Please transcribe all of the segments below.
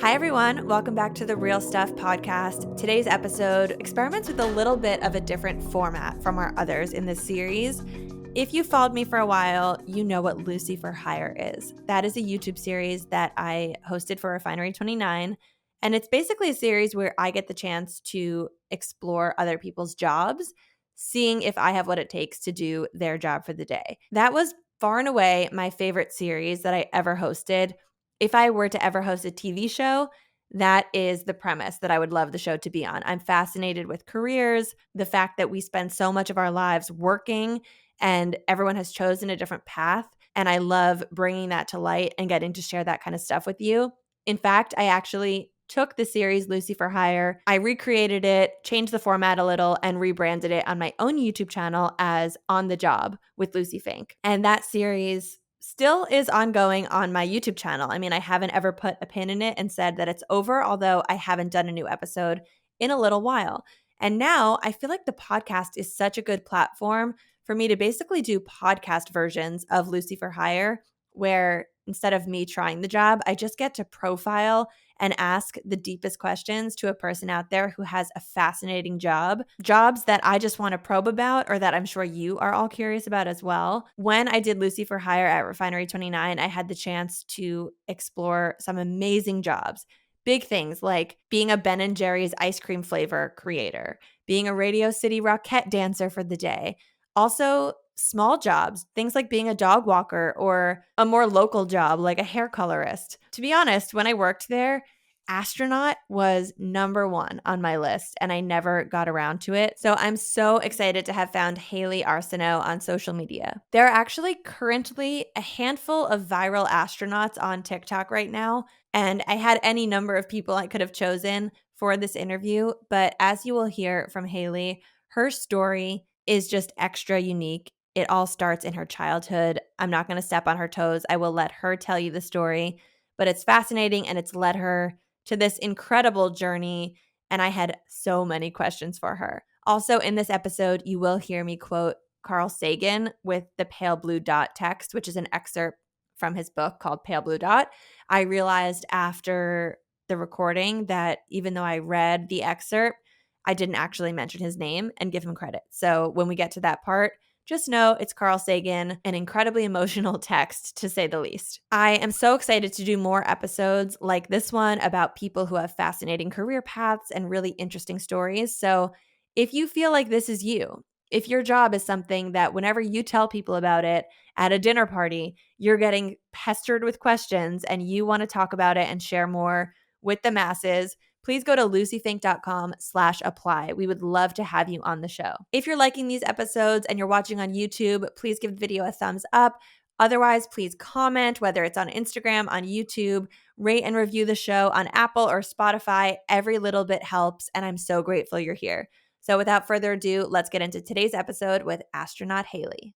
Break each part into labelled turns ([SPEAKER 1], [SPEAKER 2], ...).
[SPEAKER 1] Hi, everyone. Welcome back to the Real Stuff podcast. Today's episode experiments with a little bit of a different format from our others in this series. If you followed me for a while, you know what Lucie for Hire is. That is a YouTube series that I hosted for Refinery 29. And it's basically a series where I get the chance to explore other people's jobs, seeing if I have what it takes to do their job for the day. That was far and away my favorite series that I ever hosted. If I were to ever host a TV show, that is the premise that I would love the show to be on. I'm fascinated with careers, the fact that we spend so much of our lives working and everyone has chosen a different path. And I love bringing that to light and getting to share that kind of stuff with you. In fact, I actually took the series Lucie for Hire, I recreated it, changed the format a little, and rebranded it on my own YouTube channel as On the Job with Lucie Fink. And that series still is ongoing on my YouTube channel. I mean, I haven't ever put a pin in it and said that it's over, although I haven't done a new episode in a little while. And now I feel like the podcast is such a good platform for me to basically do podcast versions of Lucie for Hire, where instead of me trying the job, I just get to profile and ask the deepest questions to a person out there who has a fascinating job, jobs that I just want to probe about or that I'm sure you are all curious about as well. When I did Lucie for Hire at Refinery 29, I had the chance to explore some amazing jobs. Big things like being a Ben & Jerry's ice cream flavor creator, being a Radio City Rockette dancer for the day. Also, small jobs, things like being a dog walker or a more local job like a hair colorist. To be honest, when I worked there, astronaut was number one on my list and I never got around to it. So I'm so excited to have found Hayley Arceneaux on social media. There are actually currently a handful of viral astronauts on TikTok right now, and I had any number of people I could have chosen for this interview. But as you will hear from Hayley, her story is just extra unique. It all starts in her childhood. I'm not going to step on her toes. I will let her tell you the story, but it's fascinating and it's led her to this incredible journey. And I had so many questions for her. Also, in this episode, you will hear me quote Carl Sagan with the pale blue dot text, which is an excerpt from his book called Pale Blue Dot. I realized after the recording that even though I read the excerpt, I didn't actually mention his name and give him credit. So when we get to that part, just know it's Carl Sagan, an incredibly emotional text, to say the least. I am so excited to do more episodes like this one about people who have fascinating career paths and really interesting stories. So if you feel like this is you, if your job is something that whenever you tell people about it at a dinner party, you're getting pestered with questions and you want to talk about it and share more with the masses, please go to luciefink.com/apply. We would love to have you on the show. If you're liking these episodes and you're watching on YouTube, please give the video a thumbs up. Otherwise, please comment, whether it's on Instagram, on YouTube, rate and review the show on Apple or Spotify. Every little bit helps, and I'm so grateful you're here. So without further ado, let's get into today's episode with Astronaut Hayley.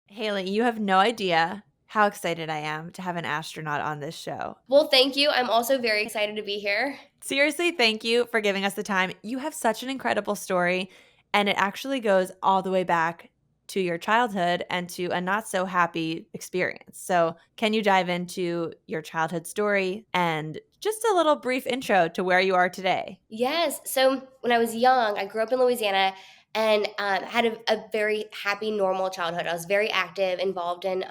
[SPEAKER 1] Hayley, you have no idea how excited I am to have an astronaut on this show.
[SPEAKER 2] Well, thank you. I'm also very excited to be here.
[SPEAKER 1] Seriously, thank you for giving us the time. You have such an incredible story, and it actually goes all the way back to your childhood and to a not so happy experience. So, can you dive into your childhood story and just a little brief intro to where you are today?
[SPEAKER 2] Yes. So when I was young, I grew up in Louisiana and had a very happy, normal childhood. I was very active, involved in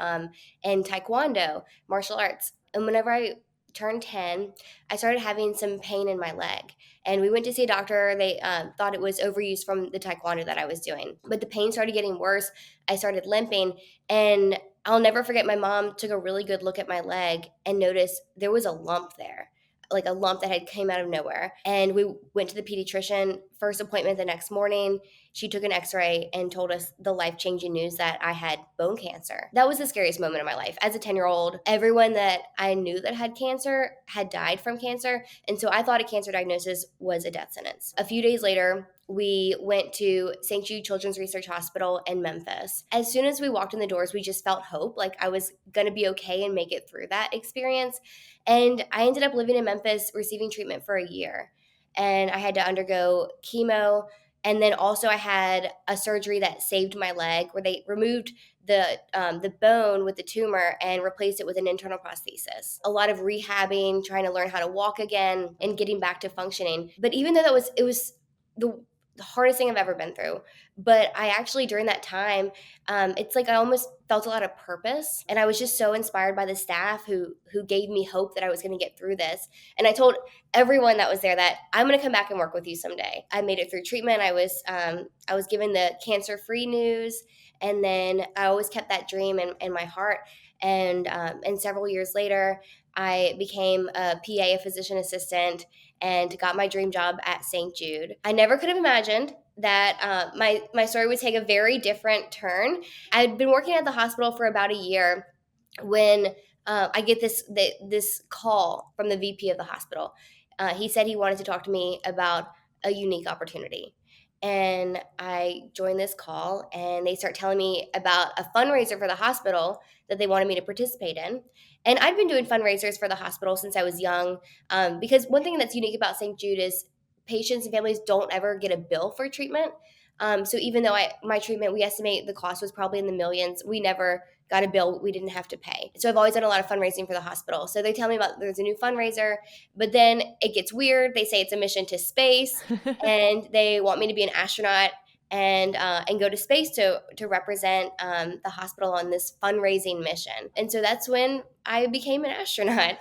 [SPEAKER 2] taekwondo, martial arts. And whenever I turned 10, I started having some pain in my leg. And we went to see a doctor. They thought it was overuse from the taekwondo that I was doing. But the pain started getting worse. I started limping. And I'll never forget, my mom took a really good look at my leg and noticed there was a lump there, like a lump that had came out of nowhere. And we went to the pediatrician, first appointment the next morning. She took an x-ray and told us the life-changing news that I had bone cancer. That was the scariest moment of my life. As a 10-year-old, everyone that I knew that had cancer had died from cancer. And so I thought a cancer diagnosis was a death sentence. A few days later, we went to St. Jude Children's Research Hospital in Memphis. As soon as we walked in the doors, we just felt hope, like I was going to be okay and make it through that experience. And I ended up living in Memphis, receiving treatment for a year. And I had to undergo chemo, And then also I had a surgery that saved my leg, where they removed the bone with the tumor and replaced it with an internal prosthesis. A lot of rehabbing, trying to learn how to walk again and getting back to functioning. But even though it was the hardest thing I've ever been through. But I actually, during that time, it's like I almost felt a lot of purpose, and I was just so inspired by the staff who gave me hope that I was going to get through this. And I told everyone that was there that I'm going to come back and work with you someday. I made it through treatment. I was given the cancer-free news, and then I always kept that dream in my heart. And several years later, I became a PA, a physician assistant, and got my dream job at St. Jude. I never could have imagined that my story would take a very different turn. I'd been working at the hospital for about a year when I get this call from the VP of the hospital. He said he wanted to talk to me about a unique opportunity. And I joined this call, and they start telling me about a fundraiser for the hospital that they wanted me to participate in. And I'd been doing fundraisers for the hospital since I was young, because one thing that's unique about St. Jude is patients and families don't ever get a bill for treatment. So even though my treatment, we estimate the cost was probably in the millions, we never got a bill we didn't have to pay. So I've always done a lot of fundraising for the hospital. So they tell me about there's a new fundraiser, but then it gets weird. They say it's a mission to space, and they want me to be an astronaut and go to space to represent the hospital on this fundraising mission. And so that's when I became an astronaut.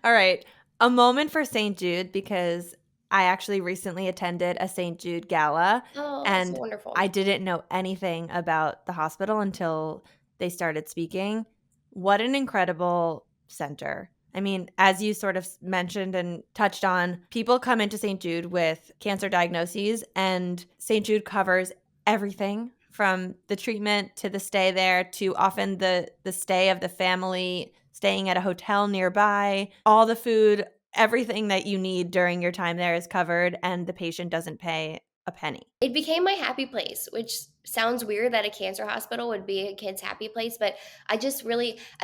[SPEAKER 1] All right. A moment for St. Jude, because I actually recently attended a St. Jude gala,
[SPEAKER 2] Oh, that's
[SPEAKER 1] and
[SPEAKER 2] wonderful.
[SPEAKER 1] I didn't know anything about the hospital until they started speaking. What an incredible center. I mean, as you sort of mentioned and touched on, people come into St. Jude with cancer diagnoses, and St. Jude covers everything from the treatment to the stay there to often the stay of the family, staying at a hotel nearby. All the food, everything that you need during your time there is covered, and the patient doesn't pay a penny.
[SPEAKER 2] It became my happy place, which sounds weird that a cancer hospital would be a kid's happy place, but I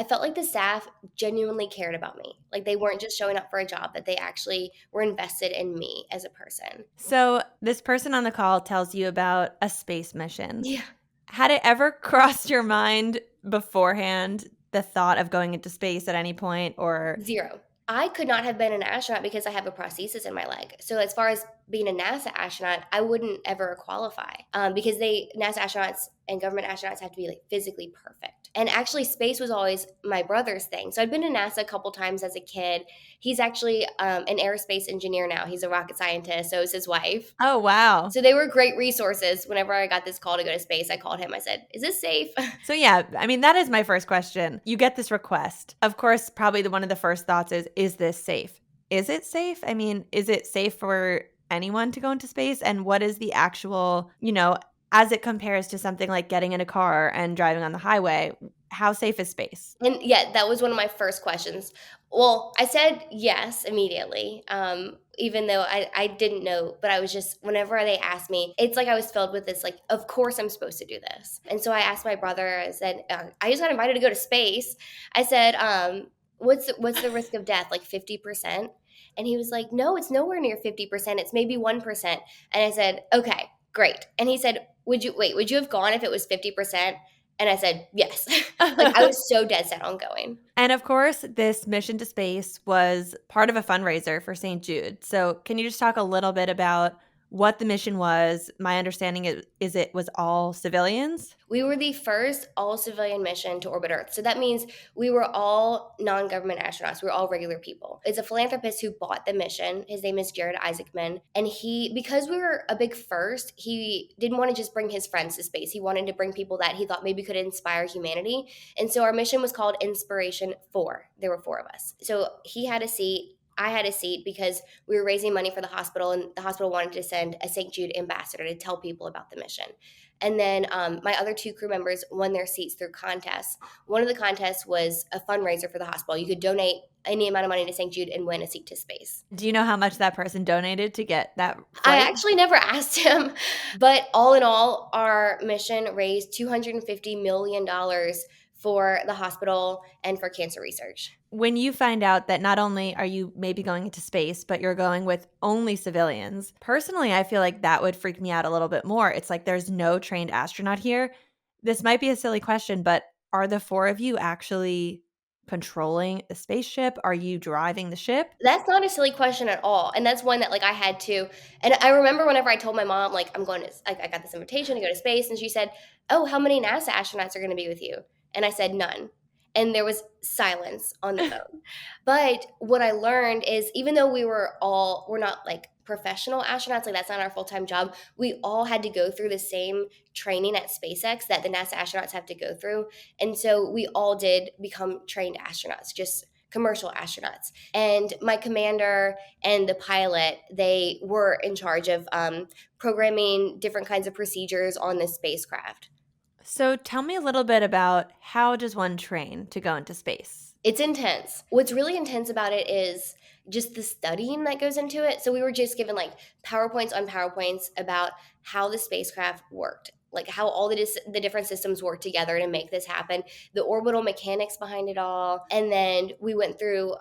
[SPEAKER 2] felt like the staff genuinely cared about me. Like they weren't just showing up for a job, that they actually were invested in me as a person.
[SPEAKER 1] So this person on the call tells you about a space mission.
[SPEAKER 2] Yeah.
[SPEAKER 1] Had it ever crossed your mind beforehand, the thought of going into space at any point, or?
[SPEAKER 2] Zero. I could not have been an astronaut because I have a prosthesis in my leg. So as far as being a NASA astronaut, I wouldn't ever qualify, because NASA astronauts and government astronauts have to be like physically perfect. And actually, space was always my brother's thing. So I'd been to NASA a couple times as a kid. He's actually an aerospace engineer now. He's a rocket scientist. So is his wife.
[SPEAKER 1] Oh, wow.
[SPEAKER 2] So they were great resources. Whenever I got this call to go to space, I called him. I said, "Is this safe?"
[SPEAKER 1] So yeah, I mean, that is my first question. You get this request. Of course, probably one of the first thoughts is this safe? Is it safe? I mean, is it safe for anyone to go into space? And what is the actual, as it compares to something like getting in a car and driving on the highway, how safe is space?
[SPEAKER 2] And yeah, that was one of my first questions. Well, I said yes immediately, even though I didn't know, but I was just, whenever they asked me, it's like I was filled with this, like, of course I'm supposed to do this. And so I asked my brother, I said, I just got invited to go to space. I said, what's the risk of death, like 50%? And he was like, no, it's nowhere near 50%. It's maybe 1%. And I said, okay, great. And he said, would you have gone if it was 50%? And I said, yes. Like I was so dead set on going.
[SPEAKER 1] And of course, this mission to space was part of a fundraiser for St. Jude. So can you just talk a little bit about what the mission was? My understanding is it was all civilians.
[SPEAKER 2] We were the first all-civilian mission to orbit Earth. So that means we were all non-government astronauts. We were all regular people. It's a philanthropist who bought the mission. His name is Jared Isaacman. And because we were a big first, he didn't want to just bring his friends to space. He wanted to bring people that he thought maybe could inspire humanity. And so our mission was called Inspiration 4. There were 4 of us. So he had a seat. I had a seat because we were raising money for the hospital, and the hospital wanted to send a St. Jude ambassador to tell people about the mission. And then my other 2 crew members won their seats through contests. One of the contests was a fundraiser for the hospital. You could donate any amount of money to St. Jude and win a seat to space.
[SPEAKER 1] Do you know how much that person donated to get that flight?
[SPEAKER 2] I actually never asked him, but all in all, our mission raised $250 million for the hospital and for cancer research.
[SPEAKER 1] When you find out that not only are you maybe going into space, but you're going with only civilians, personally, I feel like that would freak me out a little bit more. It's like there's no trained astronaut here. This might be a silly question, but are the four of you actually controlling the spaceship? Are you driving the ship?
[SPEAKER 2] That's not a silly question at all, and that's one that, like, I had to and I remember whenever I told my mom, like, "I'm going to I got this invitation to go to space," and she said, "Oh, how many NASA astronauts are gonna be with you?" And I said, "None." And there was silence on the phone. But what I learned is even though we're not, like, professional astronauts, like, that's not our full-time job, we all had to go through the same training at SpaceX that the NASA astronauts have to go through, and so we all did become trained astronauts, just commercial astronauts. And my commander and the pilot, they were in charge of programming different kinds of procedures on the spacecraft.
[SPEAKER 1] So tell me a little bit about how does one train to go into space?
[SPEAKER 2] It's intense. What's really intense about it is just the studying that goes into it. So we were just given like PowerPoints on PowerPoints about how the spacecraft worked, like how all the different systems work together to make this happen, the orbital mechanics behind it all. And then we went through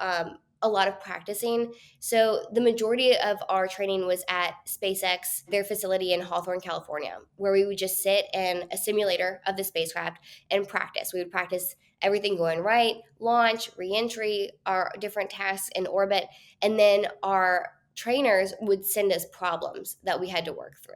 [SPEAKER 2] a lot of practicing. So the majority of our training was at SpaceX, their facility in Hawthorne, California, where we would just sit in a simulator of the spacecraft and practice. We would practice everything going right, launch, reentry, our different tasks in orbit, and then our trainers would send us problems that we had to work through.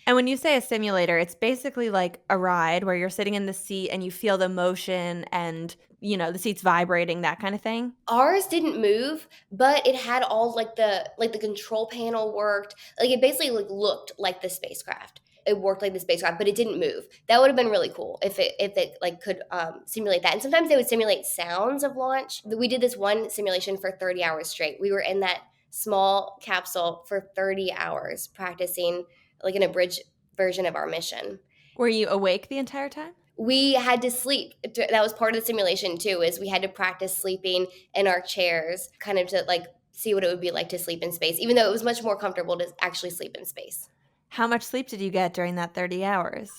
[SPEAKER 1] And when you say a simulator, it's basically like a ride where you're sitting in the seat and you feel the motion and, the seat's vibrating, that kind of thing.
[SPEAKER 2] Ours didn't move, but it had all like the control panel worked. Like it basically like looked like the spacecraft. It worked like the spacecraft, but it didn't move. That would have been really cool if it like could simulate that. And sometimes they would simulate sounds of launch. We did this one simulation for 30 hours straight. We were in that small capsule for 30 hours practicing like an abridged version of our mission.
[SPEAKER 1] Were you awake the entire time?
[SPEAKER 2] We had to sleep. That was part of the simulation too, is we had to practice sleeping in our chairs, kind of to like see what it would be like to sleep in space, even though it was much more comfortable to actually sleep in space.
[SPEAKER 1] How much sleep did you get during that 30 hours?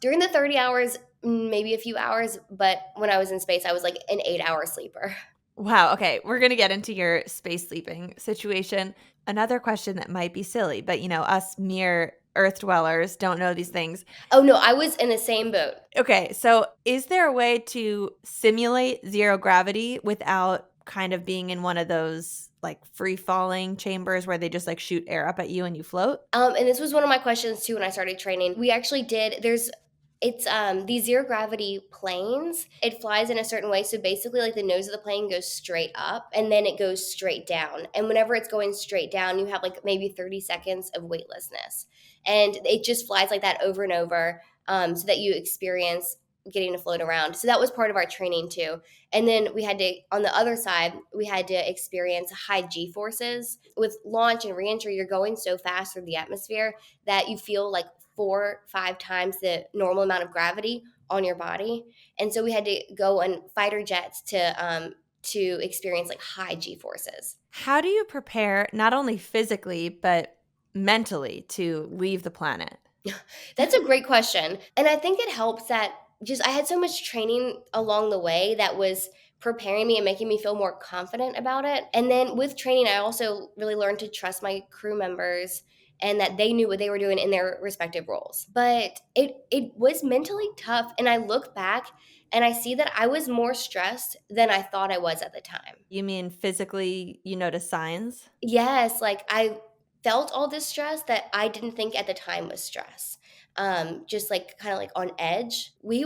[SPEAKER 2] During the 30 hours, maybe a few hours, but when I was in space, I was like an 8-hour sleeper.
[SPEAKER 1] Wow. Okay. We're going to get into your space sleeping situation. Another question that might be silly, but us mere Earth dwellers don't know these things.
[SPEAKER 2] Oh no, I was in the same boat.
[SPEAKER 1] Okay. So is there a way to simulate zero gravity without kind of being in one of those like free falling chambers where they just like shoot air up at you and you float?
[SPEAKER 2] And this was one of my questions too when I started training. We actually did. It's these zero gravity planes. It flies in a certain way, so basically, like the nose of the plane goes straight up, and then it goes straight down. And whenever it's going straight down, you have like maybe 30 seconds of weightlessness, and it just flies like that over and over, so that you experience getting to float around. So that was part of our training too. And then we had to, on the other side, we had to experience high G forces. With launch and reentry, you're going so fast through the atmosphere that you feel like 4-5 times the normal amount of gravity on your body. And so we had to go on fighter jets to experience like high G forces.
[SPEAKER 1] How do you prepare not only physically, but mentally to leave the planet?
[SPEAKER 2] That's a great question. And I think it helps that just I had so much training along the way that was preparing me and making me feel more confident about it. And then with training, I also really learned to trust my crew members and that they knew what they were doing in their respective roles. But it was mentally tough. And I look back and I see that I was more stressed than I thought I was at the time.
[SPEAKER 1] You mean physically, you notice signs?
[SPEAKER 2] Yes, like I felt all this stress that I didn't think at the time was stress. Just like kind of like on edge. We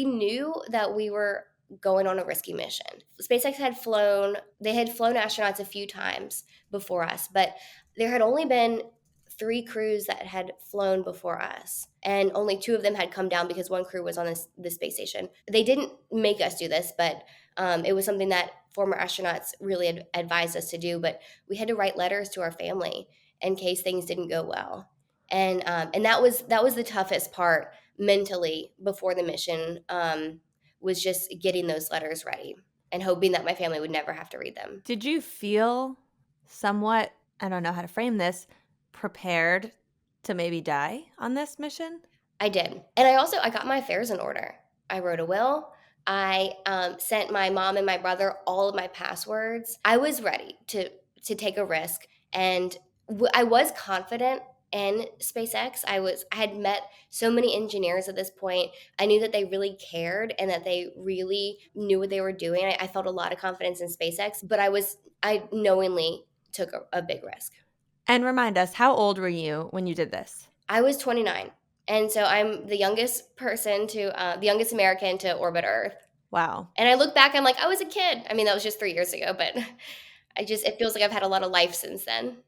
[SPEAKER 2] knew that we were going on a risky mission. SpaceX they had flown astronauts a few times before us, but there had only been 3 crews that had flown before us, and only 2 of them had come down because one crew was on the space station. They didn't make us do this, but it was something that former astronauts really advised us to do. But we had to write letters to our family in case things didn't go well, and that was the toughest part mentally before the mission, was just getting those letters ready and hoping that my family would never have to read them.
[SPEAKER 1] Did you feel somewhat, I don't know how to frame this, prepared to maybe die on this mission?
[SPEAKER 2] I did. And I got my affairs in order. I wrote a will. I sent my mom and my brother all of my passwords. I was ready to take a risk, and I was confident in SpaceX. I had met so many engineers at this point. I knew that they really cared and that they really knew what they were doing. I felt a lot of confidence in SpaceX, but I knowingly took a big risk.
[SPEAKER 1] And remind us, how old were you when you did this?
[SPEAKER 2] I was 29. And so I'm the youngest person the youngest American to orbit Earth.
[SPEAKER 1] Wow.
[SPEAKER 2] And I look back, I'm like, I was a kid. I mean, that was just 3 years ago, but it feels like I've had a lot of life since then.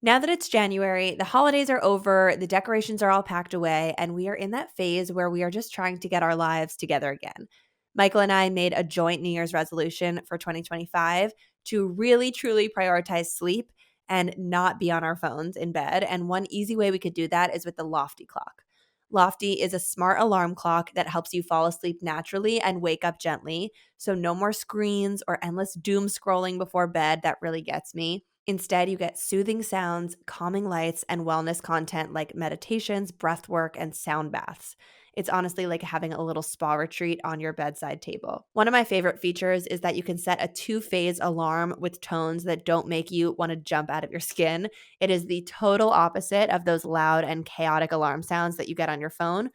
[SPEAKER 1] Now that it's January, the holidays are over, the decorations are all packed away, and we are in that phase where we are just trying to get our lives together again. Michael and I made a joint New Year's resolution for 2025 to really, truly prioritize sleep and not be on our phones in bed. And one easy way we could do that is with the Lofty clock. Lofty is a smart alarm clock that helps you fall asleep naturally and wake up gently. So, no more screens or endless doom scrolling before bed. That really gets me. Instead, you get soothing sounds, calming lights, and wellness content like meditations, breath work, and sound baths. It's honestly like having a little spa retreat on your bedside table. One of my favorite features is that you can set a 2-phase alarm with tones that don't make you want to jump out of your skin. It is the total opposite of those loud and chaotic alarm sounds that you get on your phone.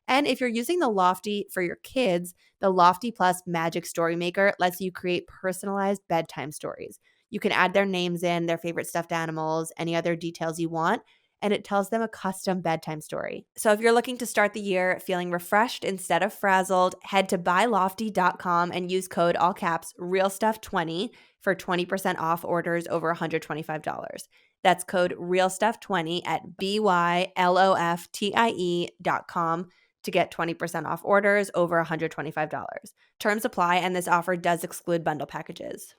[SPEAKER 1] And if you're using the Lofty for your kids, the Lofty Plus Magic Story Maker lets you create personalized bedtime stories. You can add their names in, their favorite stuffed animals, any other details you want, and it tells them a custom bedtime story. So if you're looking to start the year feeling refreshed instead of frazzled, head to buylofty.com and use code all caps REALSTUFF20 for 20% off orders over $125. That's code REALSTUFF20 at BYLOFTIE.com to get 20% off orders over $125. Terms apply, and this offer does exclude bundle packages.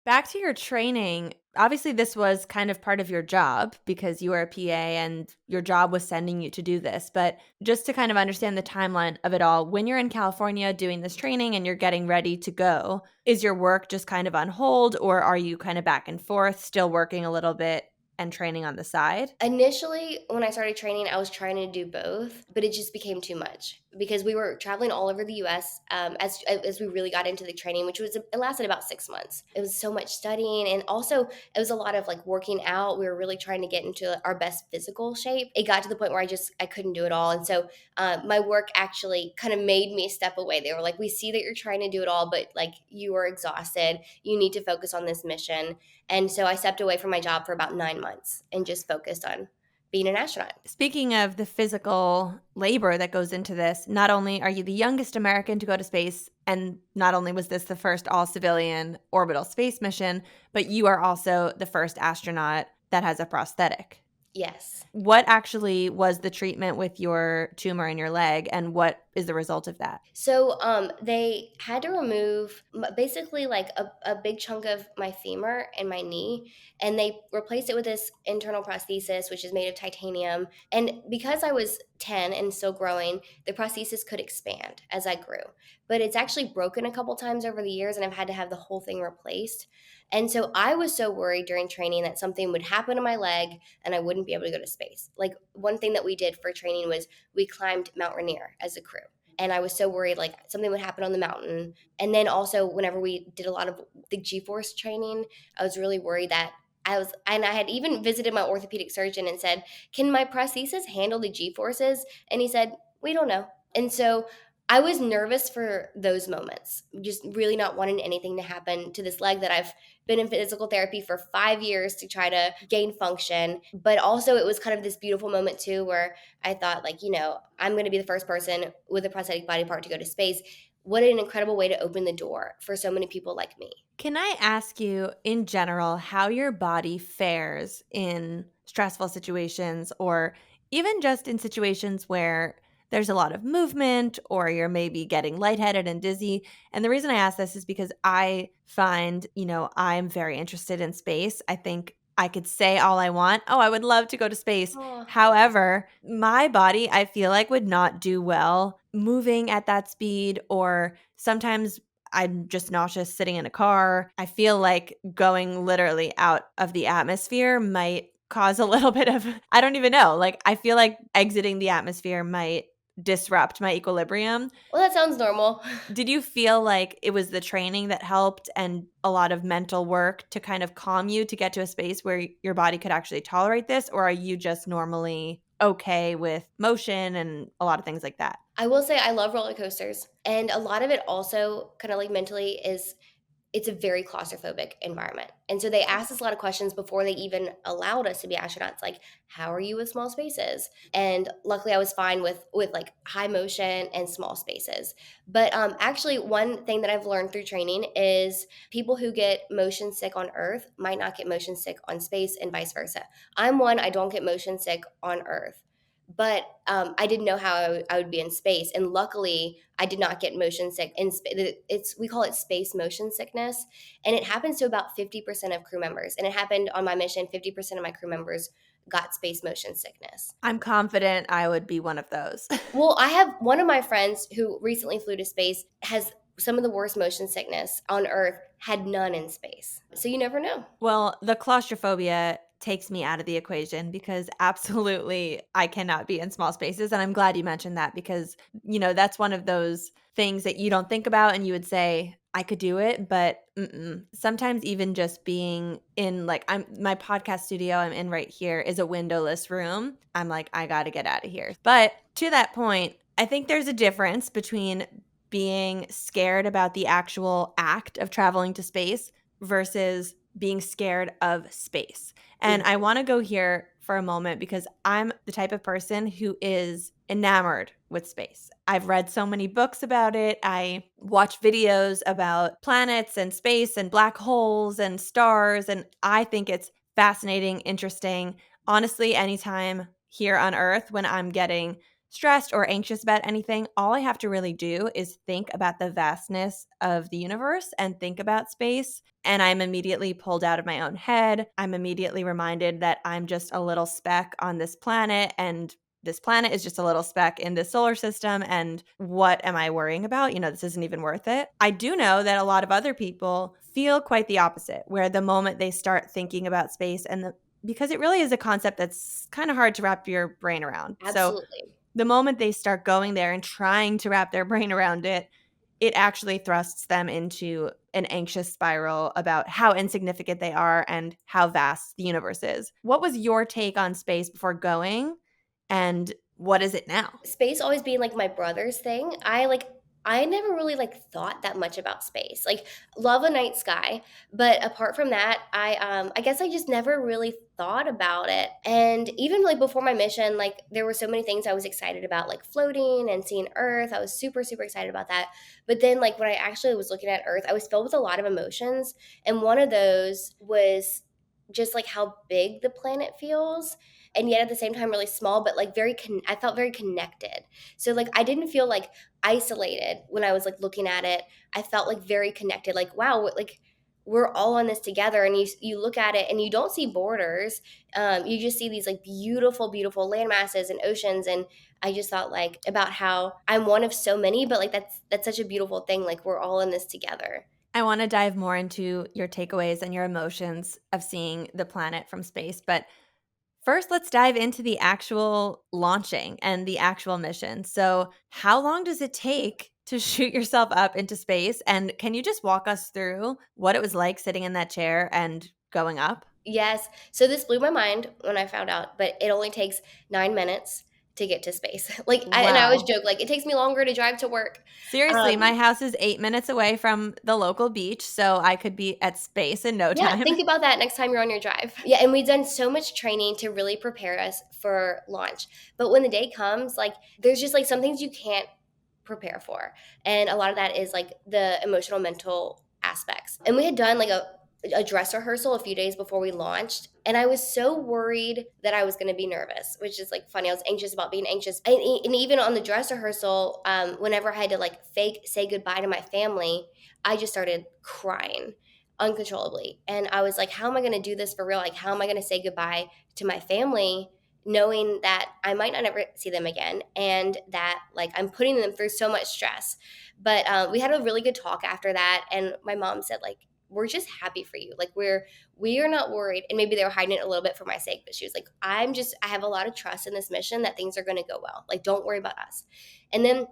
[SPEAKER 1] Back to your training, obviously this was kind of part of your job because you were a PA and your job was sending you to do this. But just to kind of understand the timeline of it all, when you're in California doing this training and you're getting ready to go, is your work just kind of on hold, or are you kind of back and forth, still working a little bit and training on the side?
[SPEAKER 2] Initially, when I started training, I was trying to do both, but it just became too much because we were traveling all over the U.S. As we really got into the training, it lasted about 6 months. It was so much studying, and also it was a lot of like working out. We were really trying to get into our best physical shape. It got to the point where I couldn't do it all, and so my work actually kind of made me step away. They were like, "We see that you're trying to do it all, but like you are exhausted. You need to focus on this mission." And so I stepped away from my job for about 9 months and just focused on being an astronaut.
[SPEAKER 1] Speaking of the physical labor that goes into this, not only are you the youngest American to go to space, and not only was this the first all-civilian orbital space mission, but you are also the first astronaut that has a prosthetic.
[SPEAKER 2] Yes.
[SPEAKER 1] What actually was the treatment with your tumor in your leg, and what is the result of that?
[SPEAKER 2] So they had to remove basically like a big chunk of my femur and my knee, and they replaced it with this internal prosthesis, which is made of titanium. And because I was 10 and still growing, the prosthesis could expand as I grew. But it's actually broken a couple times over the years, and I've had to have the whole thing replaced. And so I was so worried during training that something would happen to my leg and I wouldn't be able to go to space. Like one thing that we did for training was we climbed Mount Rainier as a crew. And I was so worried like something would happen on the mountain. And then also whenever we did a lot of the G-force training, I was really worried that I had even visited my orthopedic surgeon and said, "Can my prosthesis handle the G-forces?" And he said, "We don't know." And so I was nervous for those moments, just really not wanting anything to happen to this leg that I've been in physical therapy for 5 years to try to gain function. But also, it was kind of this beautiful moment, too, where I thought, like, I'm going to be the first person with a prosthetic body part to go to space. What an incredible way to open the door for so many people like me.
[SPEAKER 1] Can I ask you, in general, how your body fares in stressful situations, or even just in situations where there's a lot of movement or you're maybe getting lightheaded and dizzy? And the reason I ask this is because I find, I'm very interested in space. I think I could say all I want. Oh, I would love to go to space.
[SPEAKER 2] Oh,
[SPEAKER 1] However, my body, I feel like, would not do well moving at that speed, or sometimes I'm just nauseous sitting in a car. I feel like going literally out of the atmosphere might cause a little bit of, I don't even know. Like, I feel like exiting the atmosphere might disrupt my equilibrium.
[SPEAKER 2] Well, that sounds normal.
[SPEAKER 1] Did you feel like it was the training that helped and a lot of mental work to kind of calm you to get to a space where your body could actually tolerate this? Or are you just normally okay with motion and a lot of things like that?
[SPEAKER 2] I will say I love roller coasters. And a lot of it also kind of like mentally is it's a very claustrophobic environment. And so they asked us a lot of questions before they even allowed us to be astronauts, like, how are you with small spaces? And luckily I was fine with like high motion and small spaces. But actually one thing that I've learned through training is people who get motion sick on Earth might not get motion sick on space and vice versa. I'm one, I don't get motion sick on Earth. But I didn't know how I would be in space, and luckily, I did not get motion sick. In it's we call it space motion sickness, and it happens to about 50% of crew members. And it happened on my mission. 50% of my crew members got space motion sickness.
[SPEAKER 1] I'm confident I would be one of those.
[SPEAKER 2] Well, I have one of my friends who recently flew to space has some of the worst motion sickness on Earth. Had none in space, so you never know.
[SPEAKER 1] Well, the claustrophobia takes me out of the equation because absolutely I cannot be in small spaces. And I'm glad you mentioned that because, that's one of those things that you don't think about and you would say, I could do it. But sometimes even just being in my podcast studio I'm in right here is a windowless room. I'm like, I got to get out of here. But to that point, I think there's a difference between being scared about the actual act of traveling to space versus being scared of space. And I want to go here for a moment because I'm the type of person who is enamored with space. I've read so many books about it. I watch videos about planets and space and black holes and stars, and I think it's fascinating, interesting. Honestly, anytime here on Earth when I'm getting stressed or anxious about anything, all I have to really do is think about the vastness of the universe and think about space. And I'm immediately pulled out of my own head. I'm immediately reminded that I'm just a little speck on this planet, and this planet is just a little speck in the solar system. And what am I worrying about? This isn't even worth it. I do know that a lot of other people feel quite the opposite, where the moment they start thinking about space because it really is a concept that's kind of hard to wrap your brain around.
[SPEAKER 2] Absolutely.
[SPEAKER 1] So the moment they start going there and trying to wrap their brain around it, it actually thrusts them into an anxious spiral about how insignificant they are and how vast the universe is. What was your take on space before going, and what is it now?
[SPEAKER 2] Space always being like my brother's thing. I never really thought that much about space. Like love a night sky, but apart from that, I guess I just never really thought about it. And even before my mission, there were so many things I was excited about, like floating and seeing Earth. I was super super excited about that. But then when I actually was looking at Earth, I was filled with a lot of emotions, and one of those was just how big the planet feels, and yet at the same time really small, but I felt very connected. So I didn't feel isolated when I was looking at it. I felt very connected, wow, we're all on this together. And you look at it and you don't see borders. You just see these beautiful beautiful land masses and oceans. And I just thought about how I'm one of so many, but that's such a beautiful thing. We're all in this together.
[SPEAKER 1] I want to dive more into your takeaways and your emotions of seeing the planet from space, but first, let's dive into the actual launching and the actual mission. So, how long does it take to shoot yourself up into space? And can you just walk us through what it was like sitting in that chair and going up?
[SPEAKER 2] Yes. So this blew my mind when I found out, but it only takes 9 minutes to get to space. And I always
[SPEAKER 1] Wow.
[SPEAKER 2] joke, it takes me longer to drive to work.
[SPEAKER 1] Seriously, my house is 8 minutes away from the local beach, so I could be at space in no
[SPEAKER 2] Yeah,
[SPEAKER 1] time.
[SPEAKER 2] think about that next time you're on your drive. Yeah, and we've done so much training to really prepare us for launch. But when the day comes, there's just some things you can't prepare for. And a lot of that is the emotional mental aspects. And we had done a dress rehearsal a few days before we launched, and I was so worried that I was going to be nervous, which is funny. I was anxious about being anxious, and even on the dress rehearsal, whenever I had to fake say goodbye to my family, I just started crying uncontrollably. And I was like, how am I going to do this for real? How am I going to say goodbye to my family, knowing that I might not ever see them again, and that I'm putting them through so much stress? But we had a really good talk after that, and my mom said we're just happy for you. Like we are not worried. And maybe they were hiding it a little bit for my sake, but she was like, I have a lot of trust in this mission that things are going to go well. Like, don't worry about us. And then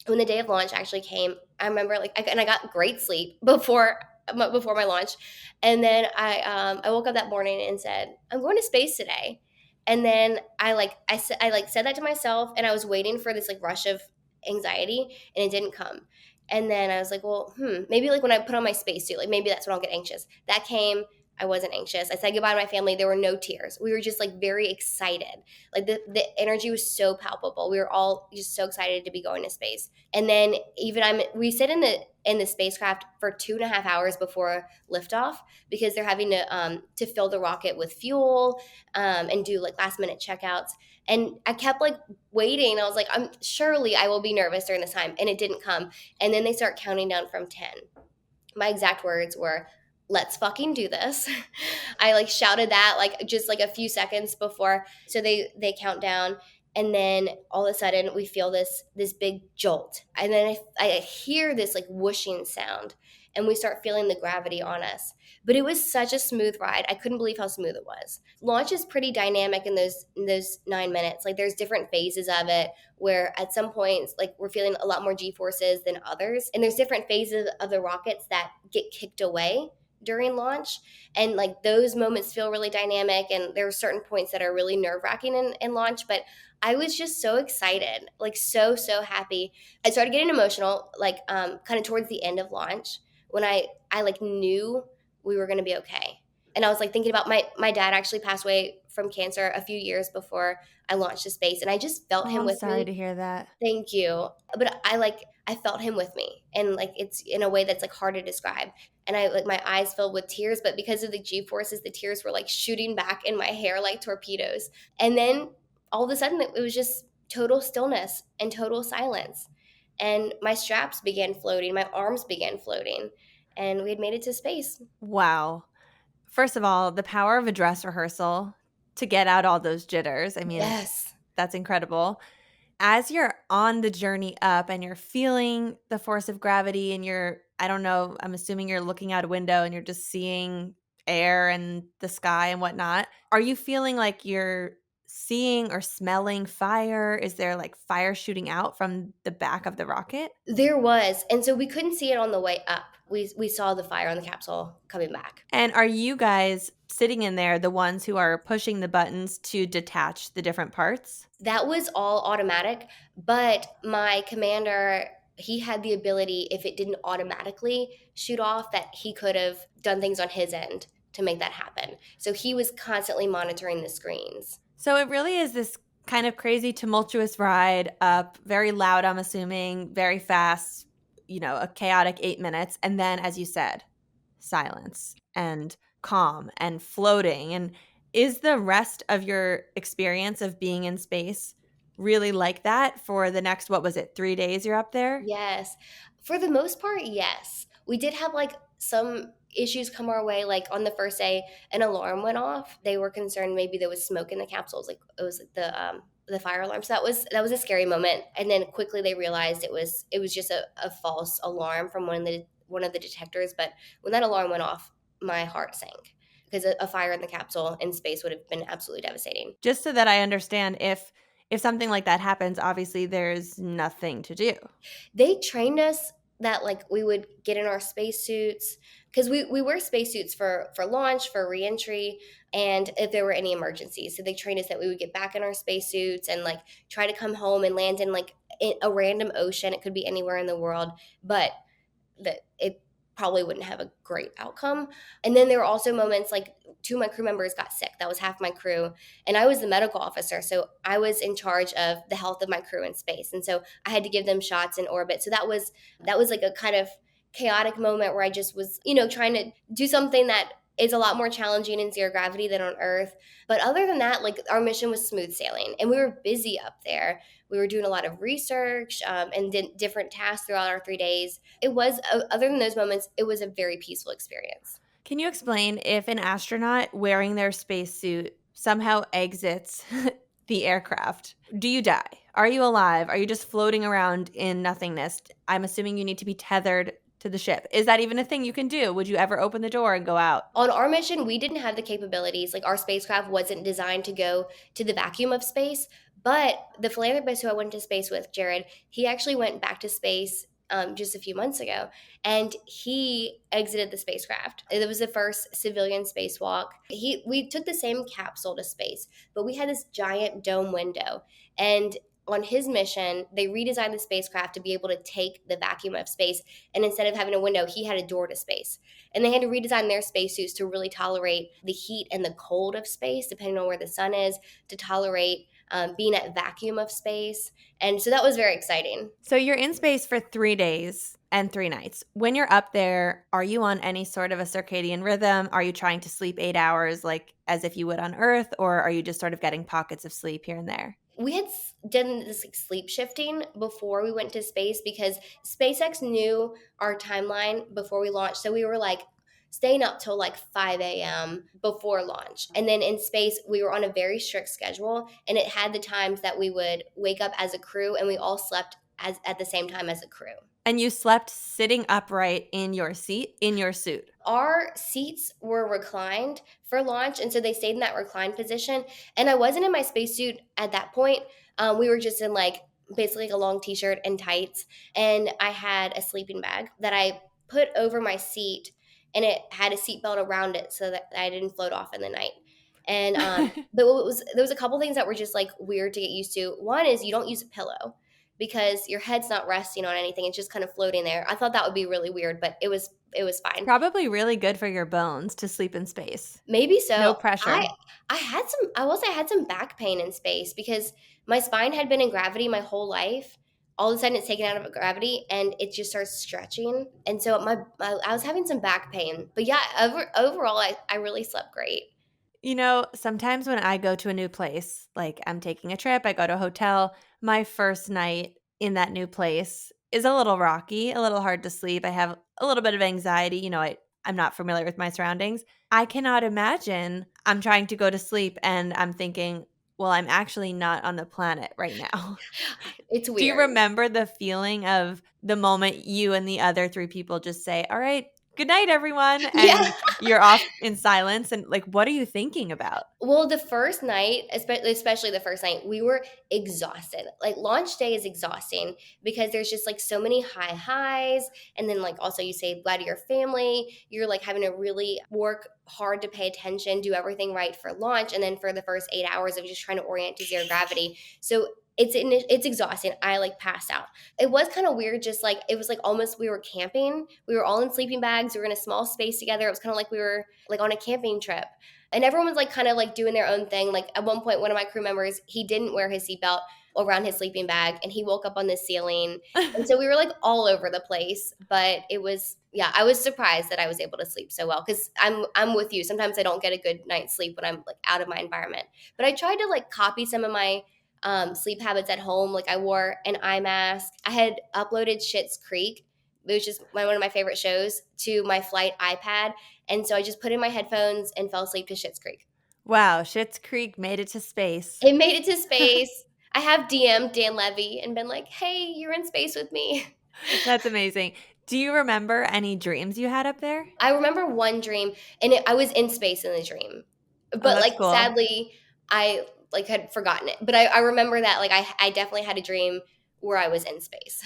[SPEAKER 2] when the day of launch actually came, I remember I got great sleep before my launch, and then I woke up that morning and said, I'm going to space today. And then I said that to myself, and I was waiting for this like rush of anxiety, and it didn't come. And then I was like, well, maybe like when I put on my spacesuit, like maybe that's when I'll get anxious. That came. I wasn't anxious. I said goodbye to my family. There were no tears. We were just like very excited. Like the energy was so palpable. We were all just so excited to be going to space. And then we sit in the spacecraft for 2.5 hours before liftoff because they're having to fill the rocket with fuel and do like last minute checkouts. And I kept like waiting. I was like, surely I will be nervous during this time, and it didn't come. And then they start counting down from 10. My exact words were, let's fucking do this. I like shouted that like just like a few seconds before. So they count down, and then all of a sudden we feel this big jolt, and then I hear this like whooshing sound, and we start feeling the gravity on us. But it was such a smooth ride. I couldn't believe how smooth it was. Launch is pretty dynamic in those 9 minutes. Like there's different phases of it where at some points like we're feeling a lot more G-forces than others, and there's different phases of the rockets that get kicked away during launch, and like those moments feel really dynamic, and there are certain points that are really nerve-wracking in launch. But I was just so excited, like so happy. I started getting emotional like kind of towards the end of launch when I like knew we were going to be okay. And I was like thinking about my dad actually passed away from cancer a few years before I launched to space, and I just felt him
[SPEAKER 1] I'm
[SPEAKER 2] with
[SPEAKER 1] sorry
[SPEAKER 2] me.
[SPEAKER 1] to hear that.
[SPEAKER 2] Thank you. But I felt him with me, and like it's in a way that's like hard to describe. And I like my eyes filled with tears, but because of the G-forces, the tears were like shooting back in my hair like torpedoes. And then all of a sudden it was just total stillness and total silence. And my straps began floating, my arms began floating, and we had made it to space.
[SPEAKER 1] Wow. First of all, the power of a dress rehearsal to get out all those jitters. I mean,
[SPEAKER 2] Yes.
[SPEAKER 1] that's incredible. As you're on the journey up and you're feeling the force of gravity and I don't know, I'm assuming you're looking out a window and you're just seeing air and the sky and whatnot. Are you feeling like you're seeing or smelling fire? Is there like fire shooting out from the back of the rocket?
[SPEAKER 2] There was. And so we couldn't see it on the way up. We saw the fire on the capsule coming back.
[SPEAKER 1] And are you guys sitting in there the ones who are pushing the buttons to detach the different parts?
[SPEAKER 2] That was all automatic, but my commander, he had the ability, if it didn't automatically shoot off, that he could have done things on his end to make that happen. So he was constantly monitoring the screens.
[SPEAKER 1] So it really is this kind of crazy, tumultuous ride up, very loud, I'm assuming, very fast, a chaotic 8 minutes. And then, as you said, silence and calm and floating. And is the rest of your experience of being in space really like that for the next, what was it, 3 days you're up there?
[SPEAKER 2] Yes. For the most part, yes. We did have like some issues come our way. Like on the first day, an alarm went off. They were concerned maybe there was smoke in the capsules. Like it was like the fire alarm. So that was a scary moment. And then quickly they realized it was just a false alarm from one of the detectors. But when that alarm went off, my heart sank because a fire in the capsule in space would have been absolutely devastating.
[SPEAKER 1] Just so that I understand, if something like that happens, obviously there's nothing to do.
[SPEAKER 2] They trained us that like we would get in our spacesuits because we wear spacesuits for launch, for reentry, and if there were any emergencies. So they trained us that we would get back in our spacesuits and like try to come home and land in like a random ocean. It could be anywhere in the world, but that it probably wouldn't have a great outcome. And then there were also moments like 2 of my crew members got sick. That was half my crew. And I was the medical officer. So I was in charge of the health of my crew in space. And so I had to give them shots in orbit. So that was like a kind of chaotic moment where I just was, trying to do something that is a lot more challenging in zero gravity than on Earth. But other than that, like our mission was smooth sailing, and we were busy up there. We were doing a lot of research and did different tasks throughout our 3 days. It was, other than those moments, it was a very peaceful experience.
[SPEAKER 1] Can you explain if an astronaut wearing their spacesuit somehow exits the aircraft? Do you die? Are you alive? Are you just floating around in nothingness? I'm assuming you need to be tethered to the ship. Is that even a thing you can do? Would you ever open the door and go out?
[SPEAKER 2] On our mission, we didn't have the capabilities. Like our spacecraft wasn't designed to go to the vacuum of space. But the philanthropist who I went to space with, Jared, he actually went back to space just a few months ago, and he exited the spacecraft. It was the first civilian spacewalk. We took the same capsule to space, but we had this giant dome window, and on his mission, they redesigned the spacecraft to be able to take the vacuum of space. And instead of having a window, he had a door to space. And they had to redesign their spacesuits to really tolerate the heat and the cold of space, depending on where the sun is, to tolerate being at vacuum of space. And so that was very exciting.
[SPEAKER 1] So you're in space for 3 days and 3 nights. When you're up there, are you on any sort of a circadian rhythm? Are you trying to sleep 8 hours like as if you would on Earth, or are you just sort of getting pockets of sleep here and there?
[SPEAKER 2] We had done this like sleep shifting before we went to space because SpaceX knew our timeline before we launched. So we were like staying up till like 5 a.m. before launch. And then in space, we were on a very strict schedule, and it had the times that we would wake up as a crew, and we all slept at the same time as a crew.
[SPEAKER 1] And you slept sitting upright in your seat, in your suit.
[SPEAKER 2] Our seats were reclined for launch, and so they stayed in that reclined position. And I wasn't in my spacesuit at that point. We were just in like basically a long t-shirt and tights, and I had a sleeping bag that I put over my seat, and it had a seatbelt around it so that I didn't float off in the night. And but there was a couple things that were just like weird to get used to. One is you don't use a pillow because your head's not resting on anything; it's just kind of floating there. I thought that would be really weird, but it was fine.
[SPEAKER 1] Probably really good for your bones to sleep in space.
[SPEAKER 2] Maybe so.
[SPEAKER 1] No pressure.
[SPEAKER 2] I will say I had some back pain in space because my spine had been in gravity my whole life. All of a sudden it's taken out of gravity and it just starts stretching. And so I was having some back pain. But yeah, overall I really slept great.
[SPEAKER 1] You know, sometimes when I go to a new place, like I'm taking a trip, I go to a hotel, my first night in that new place is a little rocky, a little hard to sleep. I have a little bit of anxiety. I'm not familiar with my surroundings. I cannot imagine I'm trying to go to sleep and I'm thinking, well, I'm actually not on the planet right now.
[SPEAKER 2] It's
[SPEAKER 1] Do you
[SPEAKER 2] weird.
[SPEAKER 1] remember the feeling of the moment you and the other three people just say, all right, good night, everyone,
[SPEAKER 2] Yeah.
[SPEAKER 1] and you're off in silence? And like, what are you thinking about?
[SPEAKER 2] Well, the first night, especially the first night, we were exhausted. Like launch day is exhausting because there's just like so many high highs, and then like also you say bye to your family. You're like having to really work hard to pay attention, do everything right for launch, and then for the first 8 hours of just trying to orient to zero gravity. So it's exhausting. I like passed out. It was kind of weird. Just like it was like almost we were camping. We were all in sleeping bags. We were in a small space together. It was kind of like we were like on a camping trip. And everyone was like kind of like doing their own thing. Like at one point, one of my crew members, he didn't wear his seatbelt around his sleeping bag and he woke up on the ceiling. And so we were like all over the place. But it was, yeah, I was surprised that I was able to sleep so well because I'm with you. Sometimes I don't get a good night's sleep when I'm like out of my environment. But I tried to like copy some of my sleep habits at home. Like I wore an eye mask. I had uploaded Schitt's Creek, which is one of my favorite shows, to my flight iPad. And so I just put in my headphones and fell asleep to Schitt's Creek.
[SPEAKER 1] Wow, Schitt's Creek made it to space.
[SPEAKER 2] It made it to space. I have DM'd Dan Levy and been like, hey, you're in space with me.
[SPEAKER 1] That's amazing. Do you remember any dreams you had up there?
[SPEAKER 2] I remember one dream, and I was in space in the dream.
[SPEAKER 1] Oh,
[SPEAKER 2] But
[SPEAKER 1] that's
[SPEAKER 2] like
[SPEAKER 1] cool.
[SPEAKER 2] sadly, I like had forgotten it. But I remember that like I definitely had a dream where I was in space.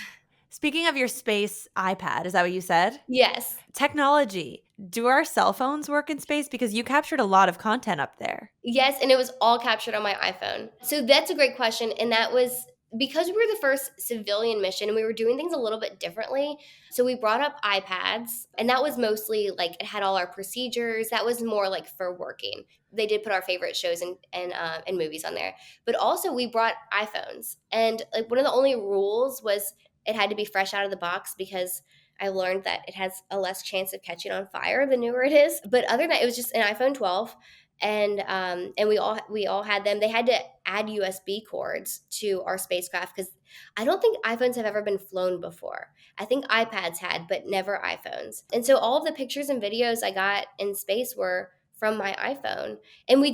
[SPEAKER 1] Speaking of your space iPad, is that what you said?
[SPEAKER 2] Yes.
[SPEAKER 1] Technology. Do our cell phones work in space? Because you captured a lot of content up there.
[SPEAKER 2] Yes, and it was all captured on my iPhone. So that's a great question. And that was because we were the first civilian mission and we were doing things a little bit differently. So we brought up iPads, and that was mostly like it had all our procedures. That was more like for working. They did put our favorite shows and movies on there. But also we brought iPhones. And like one of the only rules was it had to be fresh out of the box because I learned that it has a less chance of catching on fire the newer it is. But other than that, it was just an iPhone 12, and we all had them. They had to add USB cords to our spacecraft because I don't think iPhones have ever been flown before. I think iPads had, but never iPhones. And so all of the pictures and videos I got in space were from my iPhone. And we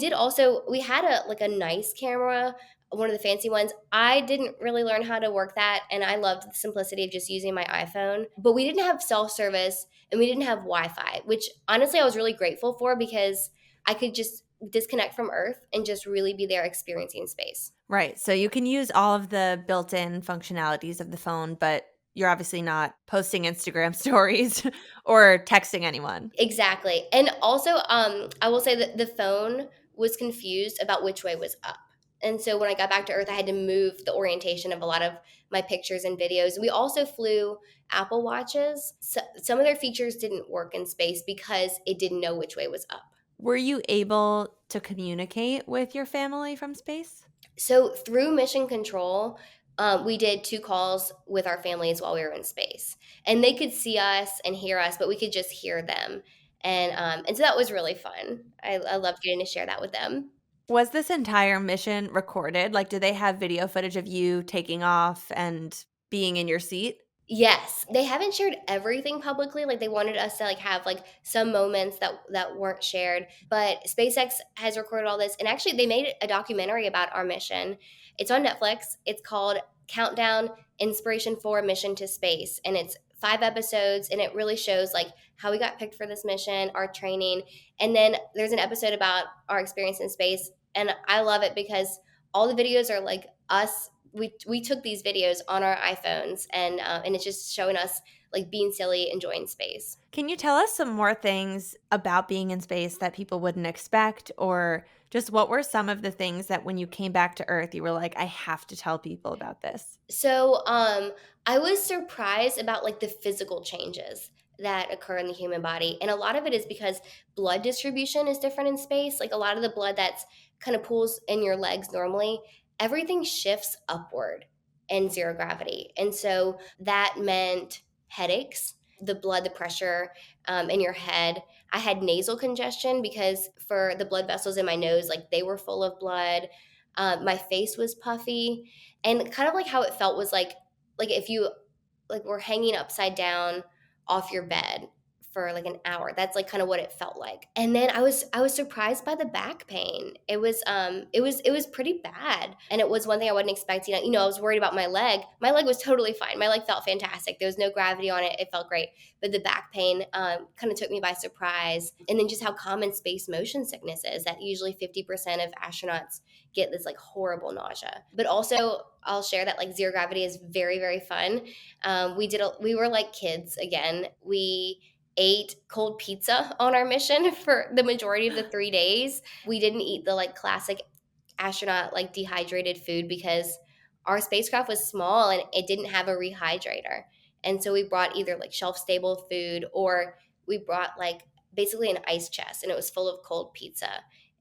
[SPEAKER 2] had a nice camera, one of the fancy ones. I didn't really learn how to work that, and I loved the simplicity of just using my iPhone. But we didn't have self service and we didn't have Wi Fi, which honestly I was really grateful for because I could just disconnect from Earth and just really be there experiencing space.
[SPEAKER 1] Right. So you can use all of the built-in functionalities of the phone, but you're obviously not posting Instagram stories or texting anyone.
[SPEAKER 2] Exactly. And also, I will say that the phone was confused about which way was up. And so when I got back to Earth, I had to move the orientation of a lot of my pictures and videos. We also flew Apple Watches. So some of their features didn't work in space because it didn't know which way was up.
[SPEAKER 1] Were you able to communicate with your family from space?
[SPEAKER 2] So through mission control, we did 2 calls with our families while we were in space, and they could see us and hear us, but we could just hear them, and so that was really fun. I loved getting to share that with them.
[SPEAKER 1] Was this entire mission recorded? Like, did they have video footage of you taking off and being in your seat?
[SPEAKER 2] Yes, they haven't shared everything publicly. Like they wanted us to like have like some moments that weren't shared. But SpaceX has recorded all this, and actually they made a documentary about our mission. It's on Netflix. It's called Countdown: Inspiration for Mission to Space, and it's 5 episodes, and it really shows like how we got picked for this mission, our training, and then there's an episode about our experience in space, and I love it because all the videos are like us. We took these videos on our iPhones, and it's just showing us like being silly, enjoying space.
[SPEAKER 1] Can you tell us some more things about being in space that people wouldn't expect? Or just what were some of the things that when you came back to Earth, you were like, I have to tell people about this?
[SPEAKER 2] So I was surprised about like the physical changes that occur in the human body, and a lot of it is because blood distribution is different in space. Like a lot of the blood that's kind of pools in your legs normally, everything shifts upward in zero gravity, and so that meant headaches, the blood, the pressure in your head. I had nasal congestion because for the blood vessels in my nose, like they were full of blood. My face was puffy, and kind of like how it felt was like if you like were hanging upside down off your bed for like an hour. That's like kind of what it felt like. And then I was surprised by the back pain. It was pretty bad. And it was one thing I wasn't expecting. You know, I was worried about my leg. My leg was totally fine. My leg felt fantastic. There was no gravity on it. It felt great. But the back pain kind of took me by surprise. And then just how common space motion sickness is, that usually 50% of astronauts get this like horrible nausea. But also I'll share that like zero gravity is very, very fun. We were like kids again. We ate cold pizza on our mission for the majority of the 3 days. We didn't eat the like classic astronaut like dehydrated food because our spacecraft was small and it didn't have a rehydrator. And so we brought either like shelf stable food, or we brought like basically an ice chest, and it was full of cold pizza.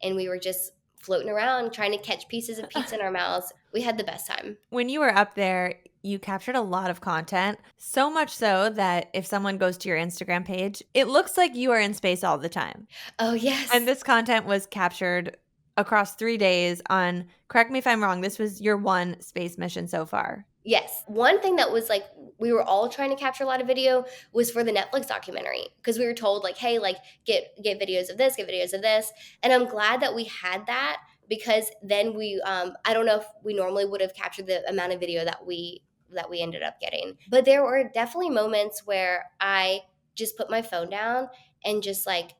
[SPEAKER 2] And we were just floating around trying to catch pieces of pizza in our mouths. We had the best time.
[SPEAKER 1] When you were up there, you captured a lot of content, so much so that if someone goes to your Instagram page, it looks like you are in space all the time.
[SPEAKER 2] Oh, yes.
[SPEAKER 1] And this content was captured across 3 days on, correct me if I'm wrong, this was your one space mission so far.
[SPEAKER 2] Yes. One thing that was like we were all trying to capture a lot of video was for the Netflix documentary, because we were told like, hey, like get videos of this, get videos of this. And I'm glad that we had that, because then we I don't know if we normally would have captured the amount of video that we ended up getting. But there were definitely moments where I just put my phone down and just like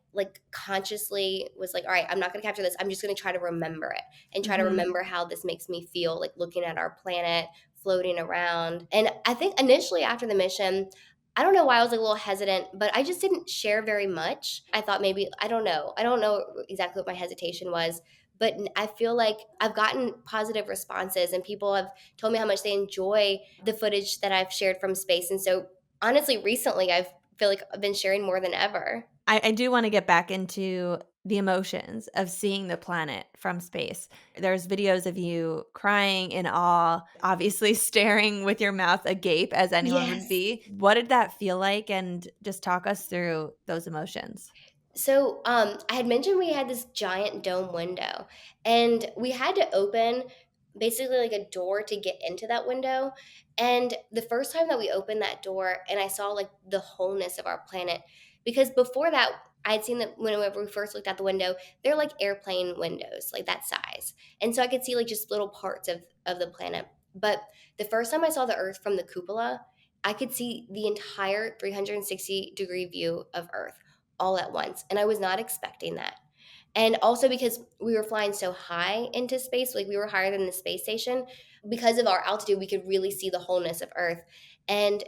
[SPEAKER 2] consciously was like, all right, I'm not going to capture this. I'm just going to try to remember it and try to remember how this makes me feel, like looking at our planet floating around. And I think initially after the mission, I don't know why I was like a little hesitant, but I just didn't share very much. I thought maybe, I don't know exactly what my hesitation was, but I feel like I've gotten positive responses, and people have told me how much they enjoy the footage that I've shared from space. And so honestly, recently I feel like I've been sharing more than ever.
[SPEAKER 1] I do want to get back into the emotions of seeing the planet from space. There's videos of you crying in awe, obviously staring with your mouth agape as anyone would
[SPEAKER 2] Yes.
[SPEAKER 1] be. What did that feel like? And just talk us through those emotions.
[SPEAKER 2] So I had mentioned we had this giant dome window, and we had to open basically like a door to get into that window. And the first time that we opened that door and I saw like the wholeness of our planet, because before that, I'd seen that whenever we first looked out the window, they're like airplane windows, like that size. And so I could see like just little parts of the planet. But the first time I saw the Earth from the cupola, I could see the entire 360-degree view of Earth all at once. And I was not expecting that. And also because we were flying so high into space, like we were higher than the space station, because of our altitude, we could really see the wholeness of Earth. And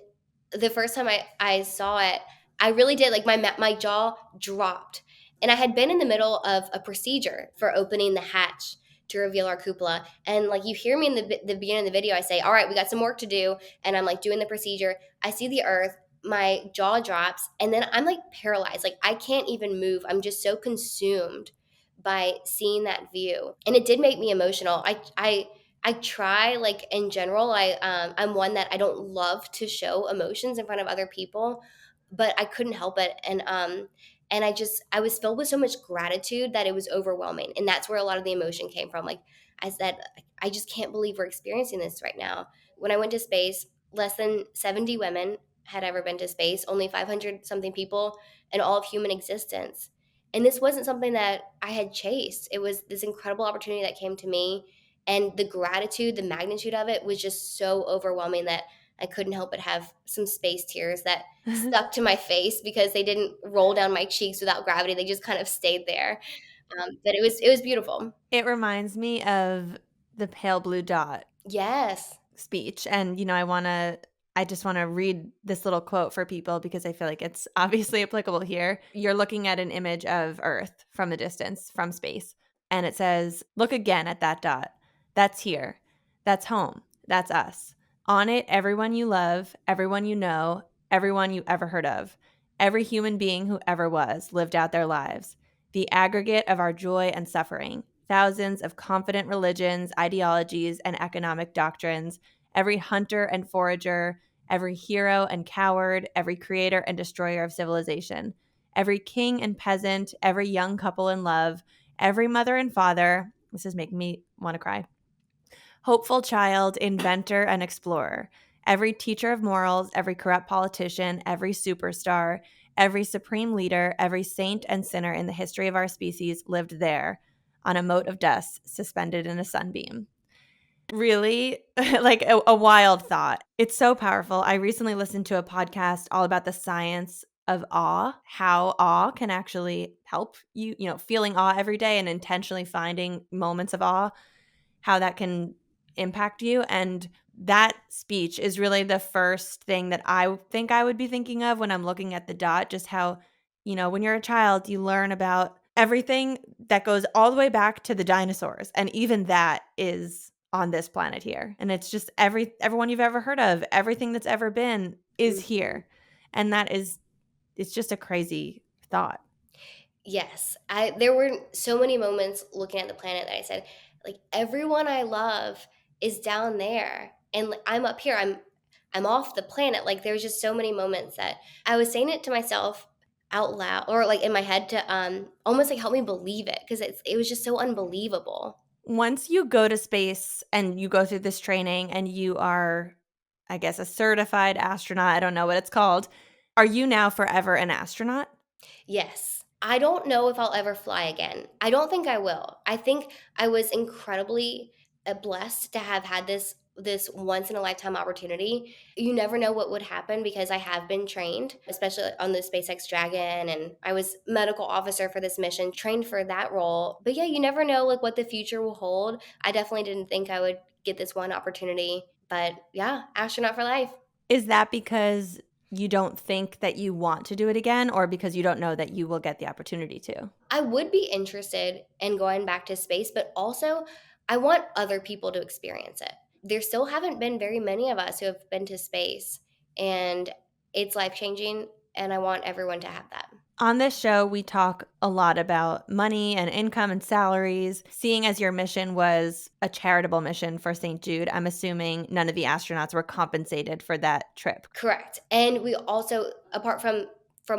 [SPEAKER 2] the first time I saw it, I really did, like my jaw dropped. And I had been in the middle of a procedure for opening the hatch to reveal our cupola. And like you hear me in the beginning of the video, I say, all right, we got some work to do. And I'm like doing the procedure. I see the Earth, my jaw drops, and then I'm like paralyzed. Like I can't even move. I'm just so consumed by seeing that view. And it did make me emotional. I try, like in general, I'm one that I don't love to show emotions in front of other people, but I couldn't help it. And I was filled with so much gratitude that it was overwhelming. And that's where a lot of the emotion came from. Like I said, I just can't believe we're experiencing this right now. When I went to space, less than 70 women had ever been to space, only 500 something people in all of human existence. And this wasn't something that I had chased. It was this incredible opportunity that came to me. And the gratitude, the magnitude of it was just so overwhelming that I couldn't help but have some space tears that stuck to my face because they didn't roll down my cheeks without gravity. They just kind of stayed there. But it was beautiful.
[SPEAKER 1] It reminds me of the pale blue dot
[SPEAKER 2] Yes.
[SPEAKER 1] speech. And, I just want to read this little quote for people because I feel like it's obviously applicable here. You're looking at an image of Earth from the distance, from space. And it says, look again at that dot. That's here. That's home. That's us. On it, everyone you love, everyone you know, everyone you ever heard of. Every human being who ever was lived out their lives. The aggregate of our joy and suffering. Thousands of confident religions, ideologies, and economic doctrines. Every hunter and forager, every hero and coward, every creator and destroyer of civilization, every king and peasant, every young couple in love, every mother and father. This is making me want to cry. Hopeful child, inventor, and explorer. Every teacher of morals, every corrupt politician, every superstar, every supreme leader, every saint and sinner in the history of our species lived there on a mote of dust suspended in a sunbeam. Really like a wild thought. It's so powerful. I recently listened to a podcast all about the science of awe, how awe can actually help you, feeling awe every day and intentionally finding moments of awe, how that can impact you. And that speech is really the first thing that I think I would be thinking of when I'm looking at the dot, just how, when you're a child, you learn about everything that goes all the way back to the dinosaurs. And even that is on this planet here. And it's just everyone you've ever heard of, everything that's ever been is here. And it's just a crazy thought.
[SPEAKER 2] Yes. There were so many moments looking at the planet that I said, like, everyone I love is down there. And like, I'm up here. I'm off the planet. Like there's just so many moments that I was saying it to myself out loud or like in my head to almost like help me believe it because it was just so unbelievable.
[SPEAKER 1] Once you go to space and you go through this training and you are, I guess, a certified astronaut, I don't know what it's called, are you now forever an astronaut?
[SPEAKER 2] Yes. I don't know if I'll ever fly again. I don't think I will. I think I was incredibly blessed to have had this once in a lifetime opportunity. You never know what would happen because I have been trained, especially on the SpaceX Dragon, and I was medical officer for this mission, trained for that role. But yeah, you never know like what the future will hold. I definitely didn't think I would get this one opportunity, but yeah, astronaut for life.
[SPEAKER 1] Is that because you don't think that you want to do it again or because you don't know that you will get the opportunity to?
[SPEAKER 2] I would be interested in going back to space, but also I want other people to experience it. There still haven't been very many of us who have been to space, and it's life changing, and I want everyone to have that.
[SPEAKER 1] On this show, we talk a lot about money and income and salaries. Seeing as your mission was a charitable mission for St. Jude, I'm assuming none of the astronauts were compensated for that trip.
[SPEAKER 2] Correct. And we also, apart from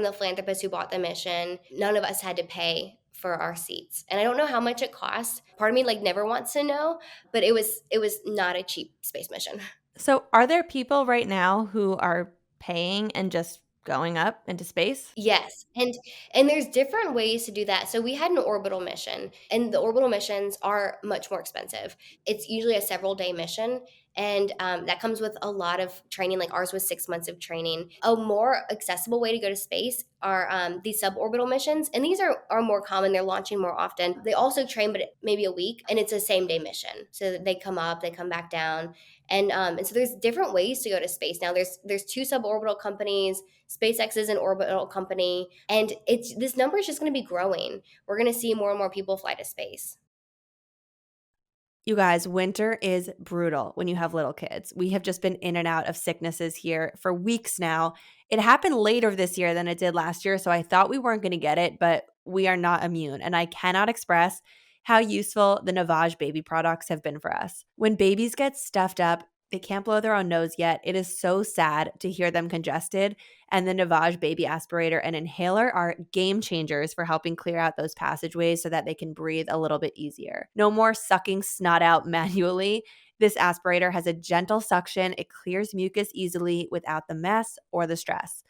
[SPEAKER 2] the philanthropist who bought the mission, none of us had to pay for our seats. And I don't know how much it cost. Part of me like never wants to know, but it was not a cheap space mission.
[SPEAKER 1] So, are there people right now who are paying and just going up into space?
[SPEAKER 2] Yes, and there's different ways to do that. So we had an orbital mission, and the orbital missions are much more expensive. It's usually a several day mission, and that comes with a lot of training. Like ours was 6 months of training. A more accessible way to go to space are these suborbital missions, and these are more common. They're launching more often. They also train, but maybe a week, and it's a same day mission. So that they come up, they come back down, and so there's different ways to go to space now. There's two suborbital companies. SpaceX is an orbital company, and it's this number is just going to be growing. We're going to see more and more people fly to space.
[SPEAKER 1] You guys, winter is brutal when you have little kids. We have just been in and out of sicknesses here for weeks now. It happened later this year than it did last year, so I thought we weren't going to get it, but we are not immune. And I cannot express how useful the Navage baby products have been for us. When babies get stuffed up, they can't blow their own nose yet. It is so sad to hear them congested. And the Navage baby aspirator and inhaler are game changers for helping clear out those passageways so that they can breathe a little bit easier. No more sucking snot out manually. This aspirator has a gentle suction. It clears mucus easily without the mess or the stress.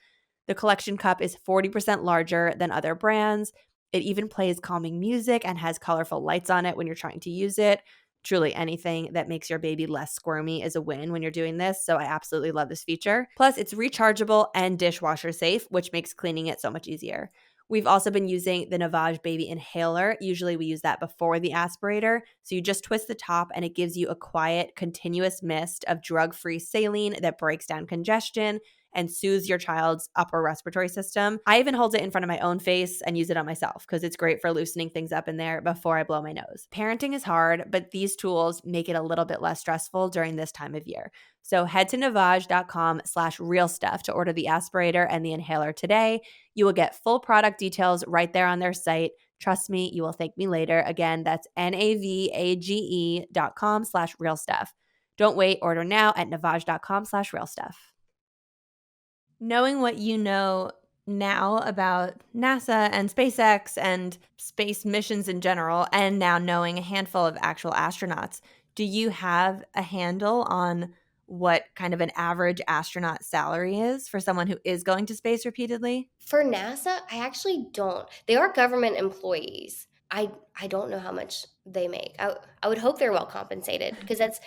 [SPEAKER 1] The collection cup is 40% larger than other brands. It even plays calming music and has colorful lights on it when you're trying to use it. Truly, anything that makes your baby less squirmy is a win when you're doing this. So I absolutely love this feature. Plus, it's rechargeable and dishwasher safe, which makes cleaning it so much easier. We've also been using the Navage baby inhaler. Usually we use that before the aspirator. So you just twist the top and it gives you a quiet, continuous mist of drug-free saline that breaks down congestion and soothes your child's upper respiratory system. I even hold it in front of my own face and use it on myself because it's great for loosening things up in there before I blow my nose. Parenting is hard, but these tools make it a little bit less stressful during this time of year. So head to navage.com/realstuff to order the aspirator and the inhaler today. You will get full product details right there on their site. Trust me, you will thank me later. Again, that's navage.com/realstuff. Don't wait, order now at navage.com/realstuff. Knowing what you know now about NASA and SpaceX and space missions in general, and now knowing a handful of actual astronauts, do you have a handle on what kind of an average astronaut salary is for someone who is going to space repeatedly?
[SPEAKER 2] For NASA, I actually don't. They are government employees. I don't know how much they make. I would hope they're well compensated because it's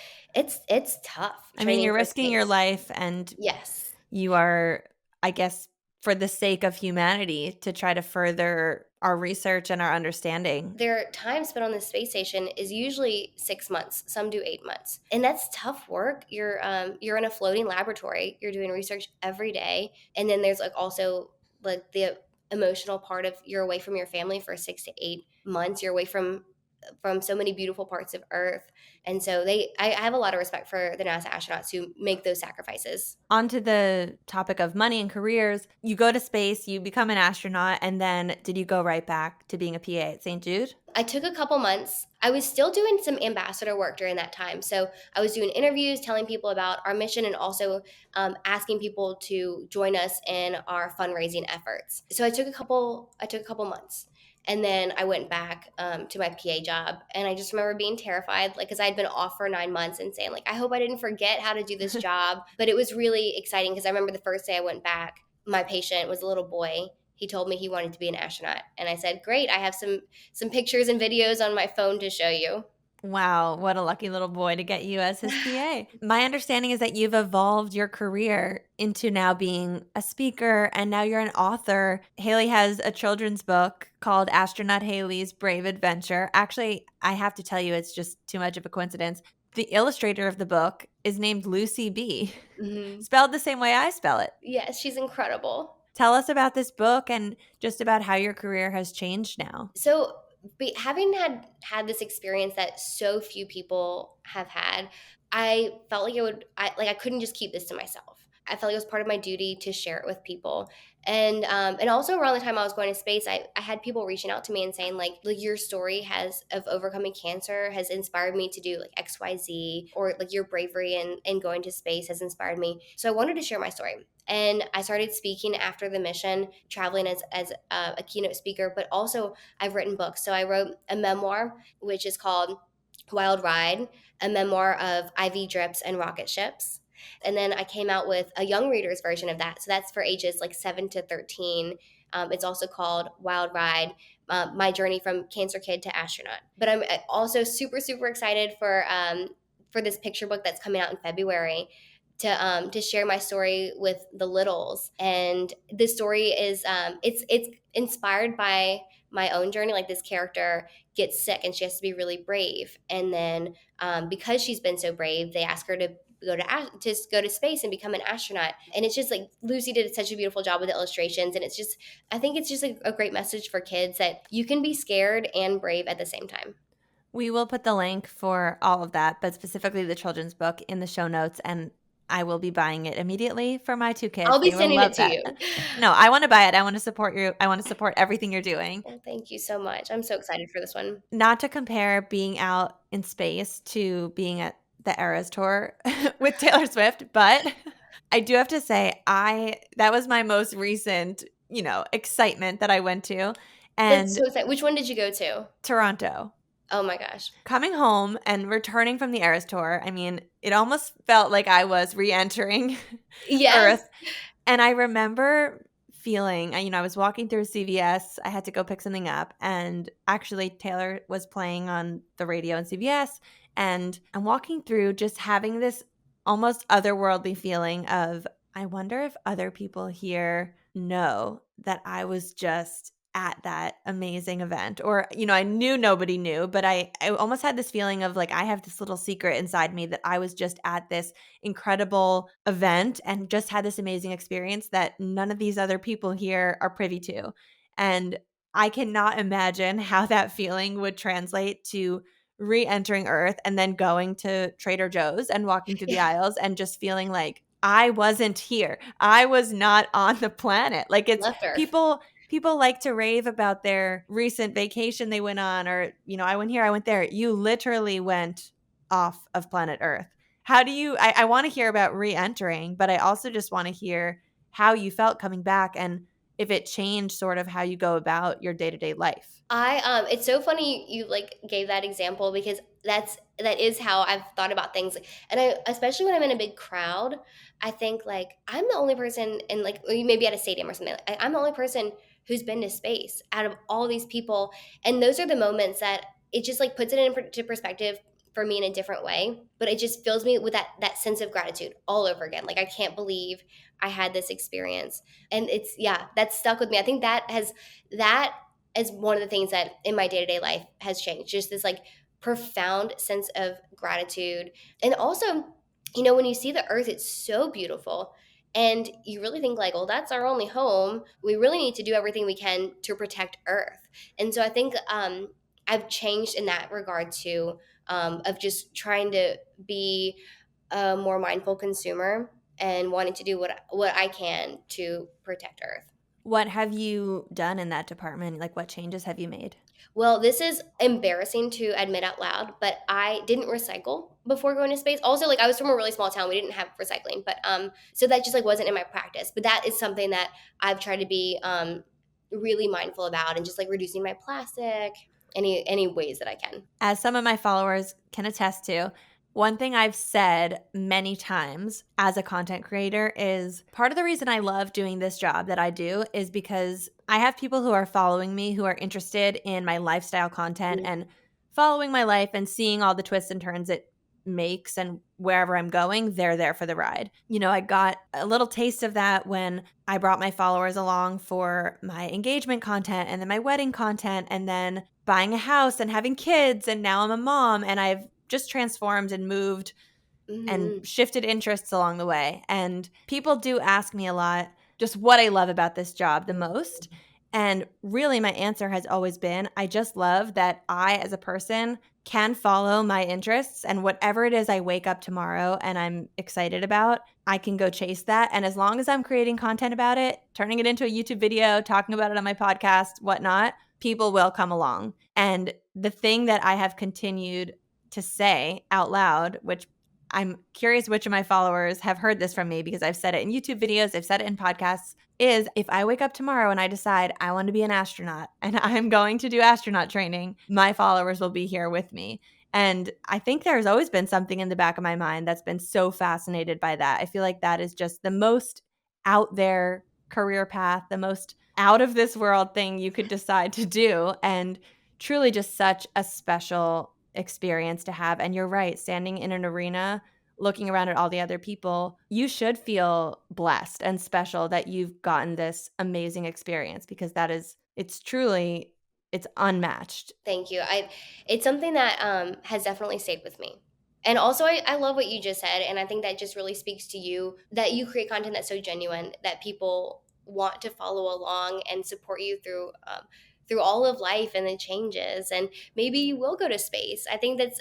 [SPEAKER 2] tough
[SPEAKER 1] I mean,
[SPEAKER 2] training
[SPEAKER 1] you're
[SPEAKER 2] for
[SPEAKER 1] risking your
[SPEAKER 2] space.
[SPEAKER 1] life and
[SPEAKER 2] Yes.
[SPEAKER 1] you are, I guess, for the sake of humanity to try to further our research and our understanding.
[SPEAKER 2] Their time spent on the space station is usually 6 months. Some do 8 months, and that's tough work. You're in a floating laboratory. You're doing research every day, and then there's like also like the emotional part of you're away from your family for 6 to 8 months. You're away from so many beautiful parts of Earth, and so I have a lot of respect for the NASA astronauts who make those sacrifices.
[SPEAKER 1] Onto the topic of money and careers, you go to space, you become an astronaut, and then did you go right back to being a PA at St. Jude?
[SPEAKER 2] I took a couple months. I was still doing some ambassador work during that time. So I was doing interviews, telling people about our mission, and also asking people to join us in our fundraising efforts. So I took a couple. I took a couple months, and then I went back to my PA job. And I just remember being terrified, like because I had been off for 9 months, and saying like, I hope I didn't forget how to do this job. But it was really exciting because I remember the first day I went back, my patient was a little boy. He told me he wanted to be an astronaut, and I said, "Great! I have some pictures and videos on my phone to show you."
[SPEAKER 1] Wow, what a lucky little boy to get you as his PA. My understanding is that you've evolved your career into now being a speaker and now you're an author. Hayley has a children's book called Astronaut Hayley's Brave Adventure. Actually, I have to tell you, it's just too much of a coincidence. The illustrator of the book is named Lucie B,
[SPEAKER 2] Hmm.
[SPEAKER 1] spelled the same way I spell it.
[SPEAKER 2] Yes, she's incredible.
[SPEAKER 1] Tell us about this book and just about how your career has changed now.
[SPEAKER 2] So, having had this experience that so few people have had, I felt like I couldn't just keep this to myself. I felt like it was part of my duty to share it with people. And also around the time I was going to space, I had people reaching out to me and saying like your story has of overcoming cancer has inspired me to do like XYZ, or like your bravery in going to space has inspired me. So I wanted to share my story. And I started speaking after the mission, traveling as a keynote speaker, but also I've written books. So I wrote a memoir, which is called Wild Ride, a memoir of IV drips and rocket ships. And then I came out with a young reader's version of that. So that's for ages like 7 to 13. It's also called Wild Ride, my journey from cancer kid to astronaut. But I'm also super, super excited for this picture book that's coming out in February to share my story with the littles. And this story is it's inspired by my own journey. Like this character gets sick and she has to be really brave, and then because she's been so brave, they ask her to go to space and become an astronaut. And it's just like Lucie did such a beautiful job with the illustrations, and I think it's just a great message for kids that you can be scared and brave at the same time.
[SPEAKER 1] We will put the link for all of that, but specifically the children's book in the show notes, and I will be buying it immediately for my 2 kids.
[SPEAKER 2] I'll be
[SPEAKER 1] They will
[SPEAKER 2] sending it
[SPEAKER 1] love
[SPEAKER 2] to
[SPEAKER 1] that.
[SPEAKER 2] you.
[SPEAKER 1] No, I want to buy it. I want to support you. I want to support everything you're doing.
[SPEAKER 2] Well, thank you so much. I'm so excited for this one.
[SPEAKER 1] Not to compare being out in space to being at the Eras tour with Taylor Swift, but I do have to say that was my most recent, excitement that I went to.
[SPEAKER 2] That's
[SPEAKER 1] And
[SPEAKER 2] so exciting. Which one did you go to?
[SPEAKER 1] Toronto.
[SPEAKER 2] Oh my gosh.
[SPEAKER 1] Coming home and returning from the Eras tour, I mean, it almost felt like I was re-entering
[SPEAKER 2] Yes.
[SPEAKER 1] Earth. And I remember feeling, I was walking through CVS. I had to go pick something up. And actually, Taylor was playing on the radio in CVS. And I'm walking through just having this almost otherworldly feeling of, I wonder if other people here know that I was just at that amazing event. Or, I knew nobody knew, but I almost had this feeling of like I have this little secret inside me that I was just at this incredible event and just had this amazing experience that none of these other people here are privy to. And I cannot imagine how that feeling would translate to re-entering Earth and then going to Trader Joe's and walking through the aisles and just feeling like I wasn't here. I was not on the planet. Like it's
[SPEAKER 2] Left Earth.
[SPEAKER 1] people like to rave about their recent vacation they went on, or, I went here, I went there. You literally went off of planet Earth. How do you, I want to hear about re-entering, but I also just want to hear how you felt coming back and if it changed sort of how you go about your day-to-day life.
[SPEAKER 2] It's so funny you like gave that example because that is how I've thought about things. And I, especially when I'm in a big crowd, I think like I'm the only person in like maybe at a stadium or something. I'm the only person who's been to space out of all these people, and those are the moments that it just like puts it into perspective for me in a different way. But it just fills me with that sense of gratitude all over again. Like I can't believe I had this experience, and it's that's stuck with me. I think that is one of the things that in my day-to-day life has changed, just this like profound sense of gratitude. And also, when you see the earth, it's so beautiful, and you really think like, well, that's our only home. We really need to do everything we can to protect earth. And so I think I've changed in that regard too, of just trying to be a more mindful consumer and wanting to do what I can to protect earth.
[SPEAKER 1] What have you done in that department? Like what changes have you made?
[SPEAKER 2] Well, this is embarrassing to admit out loud, but I didn't recycle before going to space. Also, like I was from a really small town, we didn't have recycling, but so that just like wasn't in my practice. But that is something that I've tried to be really mindful about, and just like reducing my plastic any ways that I can.
[SPEAKER 1] As some of my followers can attest to, one thing I've said many times as a content creator is part of the reason I love doing this job that I do is because I have people who are following me who are interested in my lifestyle content and following my life and seeing all the twists and turns it makes, and wherever I'm going, they're there for the ride. I got a little taste of that when I brought my followers along for my engagement content and then my wedding content and then buying a house and having kids, and now I'm a mom and I've just transformed and moved and shifted interests along the way. And people do ask me a lot just what I love about this job the most. And really my answer has always been, I just love that I as a person can follow my interests, and whatever it is I wake up tomorrow and I'm excited about, I can go chase that. And as long as I'm creating content about it, turning it into a YouTube video, talking about it on my podcast, whatnot, people will come along. And the thing that I have continued to say out loud, which I'm curious which of my followers have heard this from me because I've said it in YouTube videos, I've said it in podcasts, is if I wake up tomorrow and I decide I want to be an astronaut and I'm going to do astronaut training, my followers will be here with me. And I think there's always been something in the back of my mind that's been so fascinated by that. I feel like that is just the most out there career path, the most out of this world thing you could decide to do. And truly just such a special experience to have. And you're right, standing in an arena, looking around at all the other people, you should feel blessed and special that you've gotten this amazing experience because it's unmatched.
[SPEAKER 2] Thank you. It's something that has definitely stayed with me. And also, I love what you just said. And I think that just really speaks to you, that you create content that's so genuine that people want to follow along and support you through all of life and the changes. And maybe you will go to space. I think that's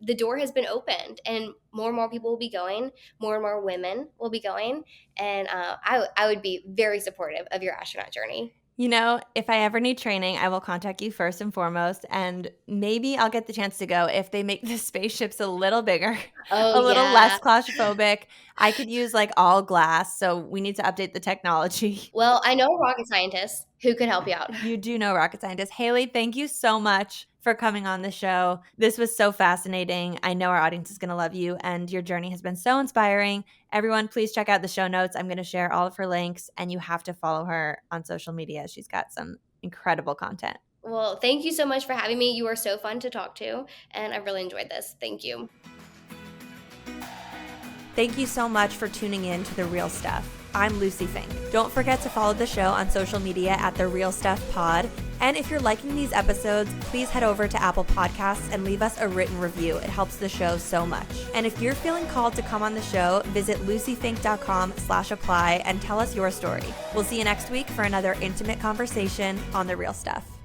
[SPEAKER 2] the door has been opened and more people will be going. More and more women will be going. And I would be very supportive of your astronaut journey.
[SPEAKER 1] You know, if I ever need training, I will contact you first and foremost, and maybe I'll get the chance to go if they make the spaceships a little bigger, a little less claustrophobic. I could use like all glass, so we need to update the technology.
[SPEAKER 2] Well, I know a rocket scientist who could help you out.
[SPEAKER 1] You do know rocket scientist. Hayley, thank you so much for coming on the show. This was so fascinating. I know our audience is going to love you, and your journey has been so inspiring. Everyone, please check out the show notes. I'm going to share all of her links, and you have to follow her on social media. She's got some incredible content.
[SPEAKER 2] Well, thank you so much for having me. You were so fun to talk to, and I really enjoyed this. Thank you.
[SPEAKER 1] Thank you so much for tuning in to The Real Stuff. I'm Lucie Fink. Don't forget to follow the show on social media at The Real Stuff Pod. And if you're liking these episodes, please head over to Apple Podcasts and leave us a written review. It helps the show so much. And if you're feeling called to come on the show, visit luciefink.com/apply and tell us your story. We'll see you next week for another intimate conversation on The Real Stuff.